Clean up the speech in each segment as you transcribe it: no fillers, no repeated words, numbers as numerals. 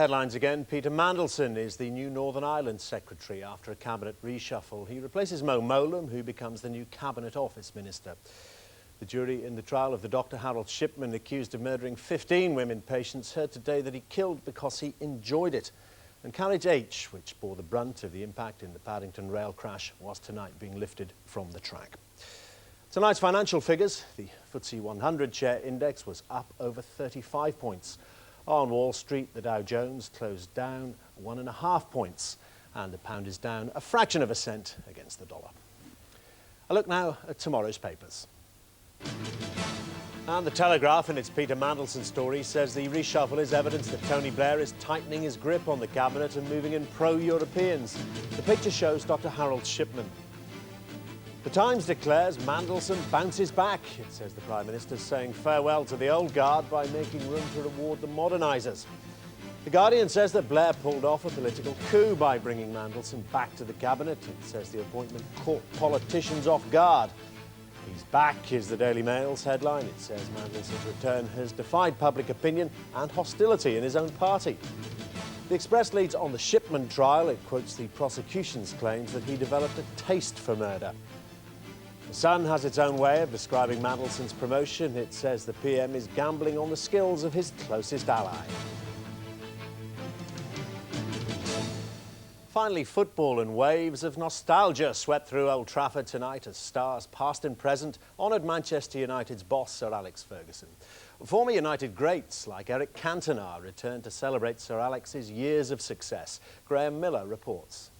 Headlines again. Peter Mandelson is the new Northern Ireland Secretary after a cabinet reshuffle. He replaces Mo Mowlam, who becomes the new Cabinet Office Minister. The jury in the trial of the Dr. Harold Shipman, accused of murdering 15 women patients, heard today that he killed because he enjoyed it. And Carriage H, which bore the brunt of the impact in the Paddington rail crash, was tonight being lifted from the track. Tonight's financial figures. The FTSE 100 share index was up over 35 points. On Wall Street, the Dow Jones closed down 1.5 points, and the pound is down a fraction of a cent against the dollar. A look now at tomorrow's papers. And the Telegraph, in its Peter Mandelson story, says the reshuffle is evidence that Tony Blair is tightening his grip on the cabinet and moving in pro-Europeans. The picture shows Dr. Harold Shipman. The Times declares Mandelson bounces back. It says the Prime Minister's saying farewell to the old guard by making room to reward the modernisers. The Guardian says that Blair pulled off a political coup by bringing Mandelson back to the cabinet. It says the appointment caught politicians off guard. He's back is the Daily Mail's headline. It says Mandelson's return has defied public opinion and hostility in his own party. The Express leads on the Shipman trial. It quotes the prosecution's claims that he developed a taste for murder. The Sun has its own way of describing Mandelson's promotion. It says the PM is gambling on the skills of his closest ally. Finally, football and waves of nostalgia swept through Old Trafford tonight as stars, past and present, honoured Manchester United's boss, Sir Alex Ferguson. Former United greats like Eric Cantona returned to celebrate Sir Alex's years of success. Graham Miller reports.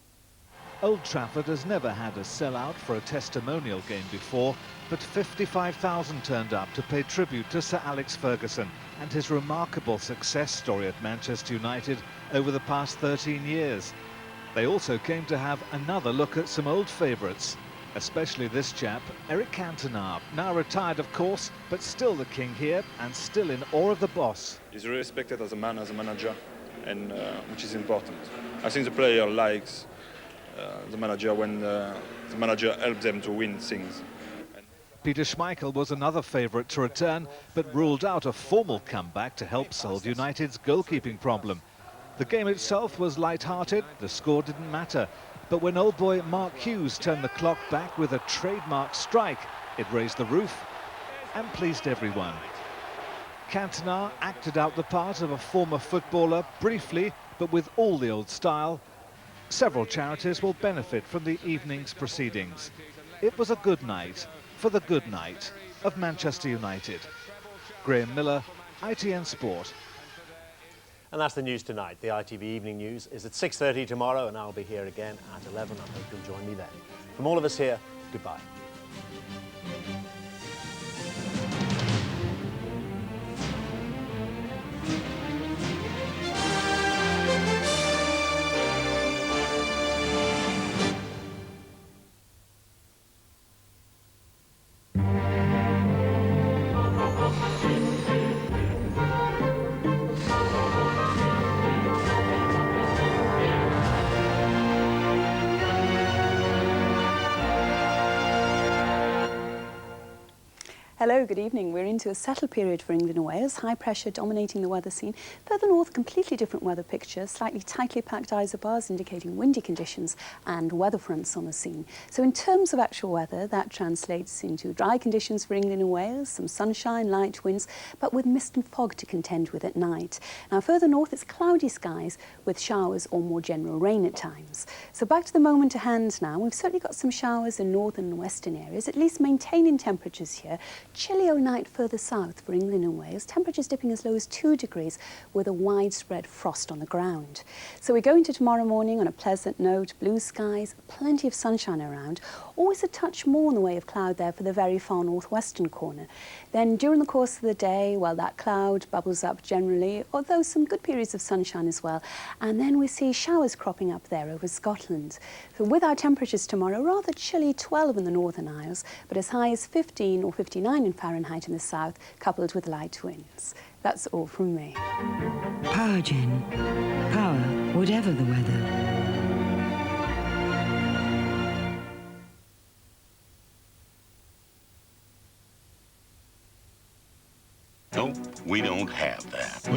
Old Trafford has never had a sellout for a testimonial game before, but 55,000 turned up to pay tribute to Sir Alex Ferguson and his remarkable success story at Manchester United over the past 13 years. They also came to have another look at some old favourites, especially this chap, Eric Cantona, now retired of course, but still the king here and still in awe of the boss. He's really respected as a man, as a manager, and which is important. I think the player likes the manager when the manager helps them to win things. Peter Schmeichel was another favourite to return, but ruled out a formal comeback to help solve United's goalkeeping problem. The game itself was light-hearted, the score didn't matter, but when old boy Mark Hughes turned the clock back with a trademark strike, it raised the roof and pleased everyone. Cantona acted out the part of a former footballer briefly, but with all the old style. Several charities will benefit from the evening's proceedings. It was a good night for the good night of Manchester United. Graham Miller, ITN Sport. And that's the news tonight. The ITV Evening News is at 6:30 tomorrow, and I'll be here again at 11. I hope you'll join me then. From all of us here, goodbye. Hello, good evening. We're into a settled period for England and Wales. High pressure dominating the weather scene. Further north, completely different weather picture. Slightly tightly packed isobars indicating windy conditions and weather fronts on the scene. So in terms of actual weather, that translates into dry conditions for England and Wales, some sunshine, light winds, but with mist and fog to contend with at night. Now further north, it's cloudy skies with showers or more general rain at times. So back to the moment at hand now. We've certainly got some showers in northern and western areas, at least maintaining temperatures here. Chilly overnight further south for England and Wales, temperatures dipping as low as 2 degrees with a widespread frost on the ground. So we go into tomorrow morning on a pleasant note, blue skies, plenty of sunshine around, always a touch more in the way of cloud there for the very far northwestern corner. Then during the course of the day, well, that cloud bubbles up generally, although some good periods of sunshine as well. And then we see showers cropping up there over Scotland. So with our temperatures tomorrow, rather chilly 12 in the Northern Isles, but as high as 15 or 59 in Fahrenheit in the south, coupled with light winds. That's all from me. Power Gen. Power, whatever the weather. No, we don't have that.